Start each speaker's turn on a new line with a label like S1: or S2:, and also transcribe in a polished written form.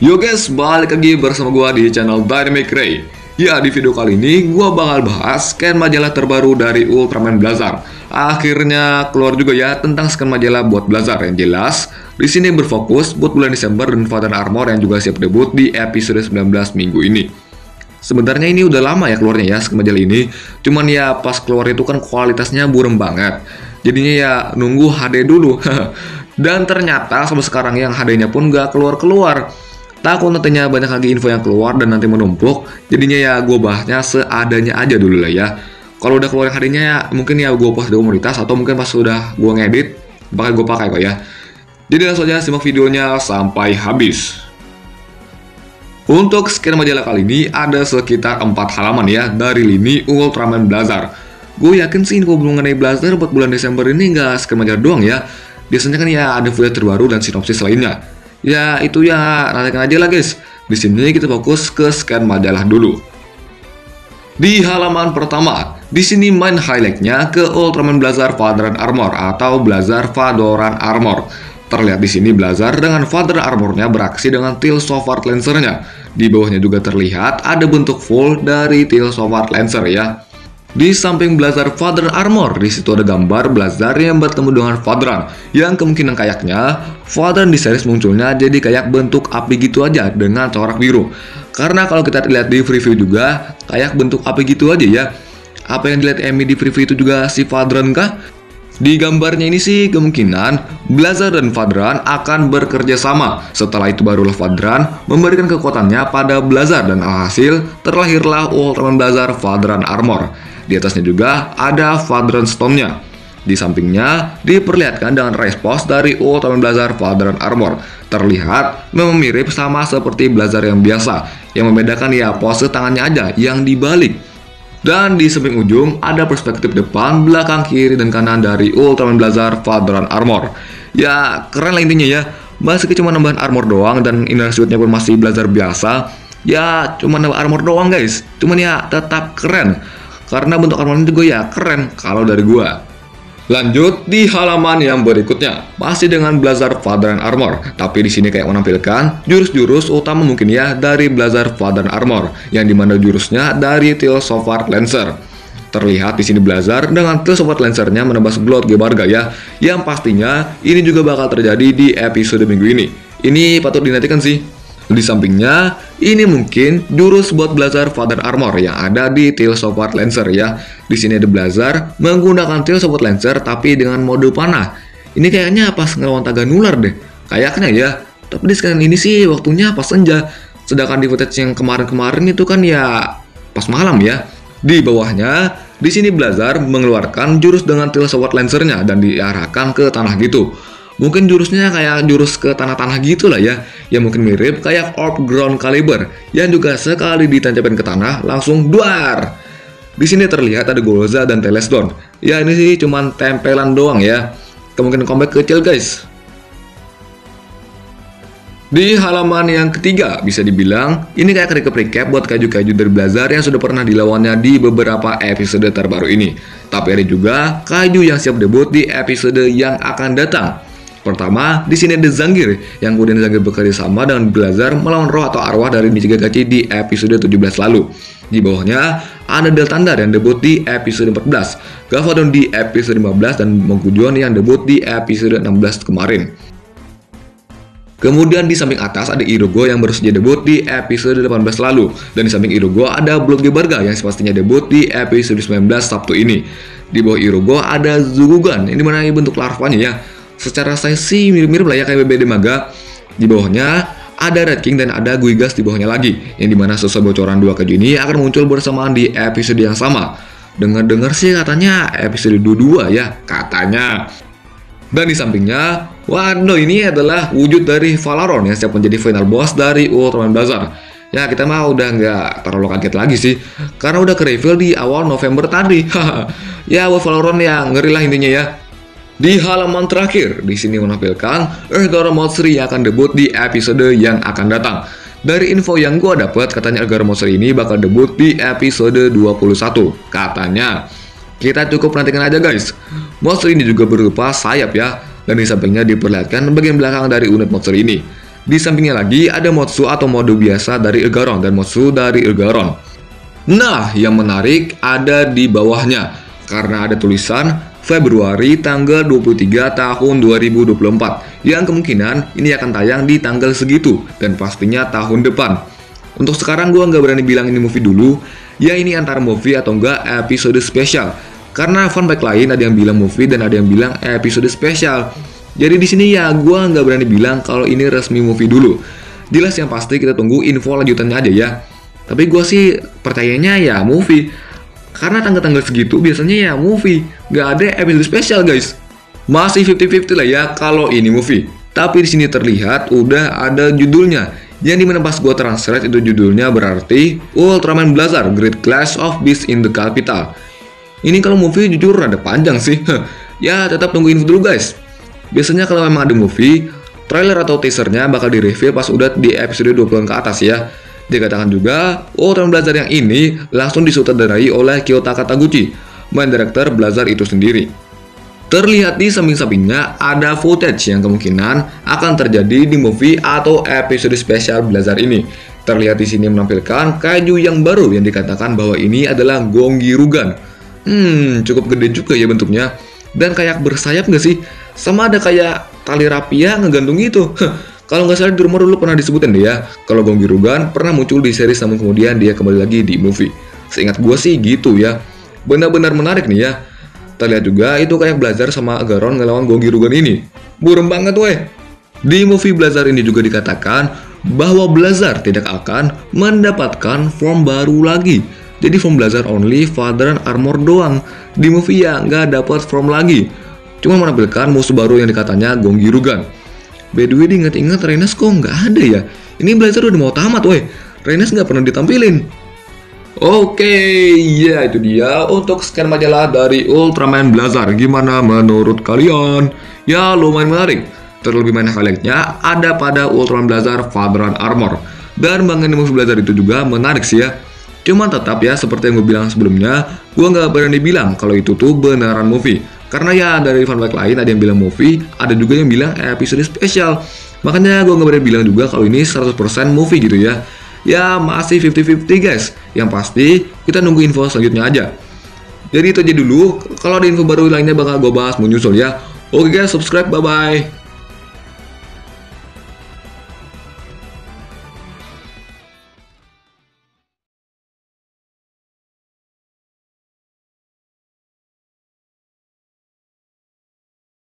S1: Yo guys, balik lagi bersama gua di channel Dynamic Ray. Ya, di video kali ini gua bakal bahas scan majalah terbaru dari Ultraman Blazar. Akhirnya keluar juga ya tentang scan majalah buat Blazar yang jelas. Di sini berfokus buat bulan Desember dan Father Armor yang juga siap debut di episode 19 minggu ini. Sebenarnya ini udah lama ya keluarnya ya scan majalah ini. Cuman ya pas keluar itu kan kualitasnya burem banget. Jadinya ya nunggu HD dulu. Dan ternyata sampai sekarang yang HD-nya pun gak keluar-keluar. Takut nantinya banyak lagi info yang keluar dan nanti menumpuk. Jadinya ya gue bahasnya seadanya aja dulu lah ya. Kalau udah keluar HD-nya ya mungkin ya gue post di komunitas, atau mungkin pas sudah gue ngedit bakal gue pakai kok ya. Jadi langsung aja simak videonya sampai habis. Untuk scan majalah kali ini ada sekitar 4 halaman ya dari lini Ultraman Blazar. Gue yakin sih info mengenai Blazar buat bulan Desember ini nggak scan majalah doang ya. Biasanya kan ya ada footage terbaru dan sinopsis lainnya. Ya itu ya nantikan aja lah guys. Di sini kita fokus ke scan majalah dulu. Di halaman pertama, di sini main highlightnya ke Ultraman Blazar Vadoran Armor atau Blazar Vadoran Armor. Terlihat di sini Blazar dengan Vadoran Armornya beraksi dengan Tail Sovart Lancernya. Di bawahnya juga terlihat ada bentuk full dari Tail Sovart Lancer ya. Di samping Blazar Vadoran Armor, di situ ada gambar Blazar yang bertemu dengan Vadoran, yang kemungkinan kayaknya Vadoran di series munculnya jadi kayak bentuk api gitu aja dengan corak biru. Karena kalau kita lihat di preview juga kayak bentuk api gitu aja ya. Apa yang dilihat Emi di preview itu juga si Vadoran kah? Di gambarnya ini sih kemungkinan Blazar dan Vadoran akan bekerja sama. Setelah itu barulah Vadoran memberikan kekuatannya pada Blazar dan alhasil terlahirlah Ultraman Blazar Vadoran Armor. Di atasnya juga ada Vadoran Stone-nya. Di sampingnya diperlihatkan dengan raise pose dari Ultraman Blazar Vadoran Armor. Terlihat memang mirip sama seperti Blazar yang biasa. Yang membedakan ya pose tangannya aja yang dibalik. Dan di samping ujung ada perspektif depan, belakang, kiri, dan kanan dari Ultraman Blazar Vadoran Armor. Ya keren lah intinya ya. Meski cuma nambahan armor doang dan inner suit-nya pun masih Blazar biasa. Ya cuma nambah armor doang guys. Cuman ya tetap keren. Karena bentuk armornya juga ya keren kalau dari gua. Lanjut di halaman yang berikutnya, masih dengan Blazar Vadoran Armor, tapi di sini kayak menampilkan jurus-jurus utama mungkin ya dari Blazar Vadoran Armor, yang dimana jurusnya dari Tail Sovart Lancer. Terlihat di sini Blazar dengan Tail Sovart Lancernya menebas Blood Gebarga ya, yang pastinya ini juga bakal terjadi di episode minggu ini. Ini patut dinantikan sih. Di sampingnya, ini mungkin jurus buat Blazar Vadoran Armor yang ada di Tail Sovart Lancer ya. Di sini ada Blazar menggunakan Tail Sovart Lancer tapi dengan mode panah. Ini kayaknya pas ngelawan Taga Nular deh. Kayaknya ya. Tapi di scan ini sih waktunya pas senja. Sedangkan di footage yang kemarin-kemarin itu kan ya pas malam ya. Di bawahnya, di sini Blazar mengeluarkan jurus dengan Tail Sovart Lancer-nya dan diarahkan ke tanah gitu. Mungkin jurusnya kayak jurus ke tanah-tanah gitu lah ya. Yang mungkin mirip kayak Orb Ground Caliber yang juga sekali ditancapin ke tanah langsung duar. Di sini terlihat ada Golza dan Telesdon. Ya ini sih cuman tempelan doang ya. Kemungkinan comeback kecil guys. Di halaman yang ketiga bisa dibilang ini kayak recap buat kaiju-kaiju dari Blazar yang sudah pernah dilawannya di beberapa episode terbaru ini. Tapi ada juga kaiju yang siap debut di episode yang akan datang. Pertama, di sini ada Zangief, yang kemudian Zangief bekerja sama dengan Blazar melawan roh atau arwah dari Nichigakashi di episode 17 lalu. Di bawahnya, ada Deltandar yang debut di episode 14, Gavadon di episode 15, dan Mokujon yang debut di episode 16 kemarin. Kemudian di samping atas ada Irugo yang baru saja debut di episode 18 lalu. Dan di samping Irugo ada Blood Gebarga yang pastinya debut di episode 19 Sabtu ini. Di bawah Irugo ada Zugugan, ini dimana bentuk larvanya ya. Secara size sih mirip-mirip lah ya kayak BBD Maga. Di bawahnya ada Red King dan ada Guigas di bawahnya lagi. Yang dimana sesuai bocoran dua kaiju ini akan muncul bersamaan di episode yang sama. Dengar-dengar sih katanya episode 22 ya, katanya. Dan di sampingnya, waduh ini adalah wujud dari Valeron yang siap menjadi final boss dari Ultraman Blazar. Ya kita mah udah nggak terlalu kaget lagi sih, karena udah ke-reveal di awal November tadi. Ya buat Valeron yang ngeri lah intinya ya. Di halaman terakhir, di sini menampilkan Ergara Motsuri yang akan debut di episode yang akan datang. Dari info yang gue dapat, katanya Ergara Motsuri ini bakal debut di episode 21. Katanya, kita cukup nantikan aja guys. Motsuri ini juga berupa sayap ya, dan di sampingnya diperlihatkan bagian belakang dari unit Motsuri ini. Di sampingnya lagi ada Motsu atau mode biasa dari Elgaron dan Motsu dari Elgaron. Nah, yang menarik ada di bawahnya karena ada tulisan Februari tanggal 23 tahun 2024 yang kemungkinan ini akan tayang di tanggal segitu dan pastinya tahun depan. Untuk sekarang gue nggak berani bilang ini movie dulu, ya ini antara movie atau enggak episode spesial. Karena fun fact lain ada yang bilang movie dan ada yang bilang episode spesial. Jadi di sini ya gue nggak berani bilang kalau ini resmi movie dulu. Jelas yang pasti kita tunggu info lanjutannya aja ya. Tapi gue sih percayanya ya movie. Karena tanggal-tanggal segitu biasanya ya movie, nggak ada episode spesial guys. Masih 50-50 lah ya kalau ini movie. Tapi di sini terlihat udah ada judulnya. Yang dimana pas gue translate itu judulnya berarti Ultraman Blazar Great Clash of Beasts in the Capital. Ini kalau movie jujur rada panjang sih. Ya tetap tunggu info dulu guys. Biasanya kalau memang ada movie, trailer atau teasernya bakal di-reveal pas udah di episode 20-an ke atas ya. Dikatakan juga, Ultraman Blazar yang ini langsung disutradarai oleh Kiyotaka Taguchi, main director Blazar itu sendiri. Terlihat di samping-sampingnya ada footage yang kemungkinan akan terjadi di movie atau episode spesial Blazar ini. Terlihat di sini menampilkan kaiju yang baru yang dikatakan bahwa ini adalah Gongirugan. Cukup gede juga ya bentuknya. Dan kayak bersayap nggak sih? Sama ada kayak tali rapia ngegantung gitu. Kalau nggak salah di rumah dulu pernah disebutin deh ya. Kalau Gongirugan pernah muncul di series namun kemudian dia kembali lagi di movie. Seingat gue sih gitu ya. Benar-benar menarik nih ya. Terlihat juga itu kayak Blazar sama Elgaron ngelawan Gongirugan ini. Burem banget weh. Di movie Blazar ini juga dikatakan bahwa Blazar tidak akan mendapatkan form baru lagi. Jadi form Blazar only Father Armor doang. Di movie ya nggak dapat form lagi. Cuma menampilkan musuh baru yang dikatanya Gongirugan. By the way diingat-ingat Renes kok nggak ada ya. Ini Blazar udah mau tamat weh. Renes nggak pernah ditampilin. Oke, ya itu dia untuk scan majalah dari Ultraman Blazar. Gimana menurut kalian? Ya lumayan menarik. Terlebih banyak highlightnya ada pada Ultraman Blazar Father Armor. Dan mengenai movie Blazar itu juga menarik sih ya. Cuman tetap ya seperti yang gue bilang sebelumnya, gue nggak berani bilang kalau itu tuh beneran movie. Karena ya dari fun fact lain ada yang bilang movie, ada juga yang bilang episode spesial. Makanya gue nggak berani bilang juga kalau ini 100% movie gitu ya. Ya masih 50-50 guys. Yang pasti kita nunggu info selanjutnya aja. Jadi itu aja dulu. Kalau ada info baru lainnya bakal gue bahas menyusul ya. Oke guys, subscribe, bye bye.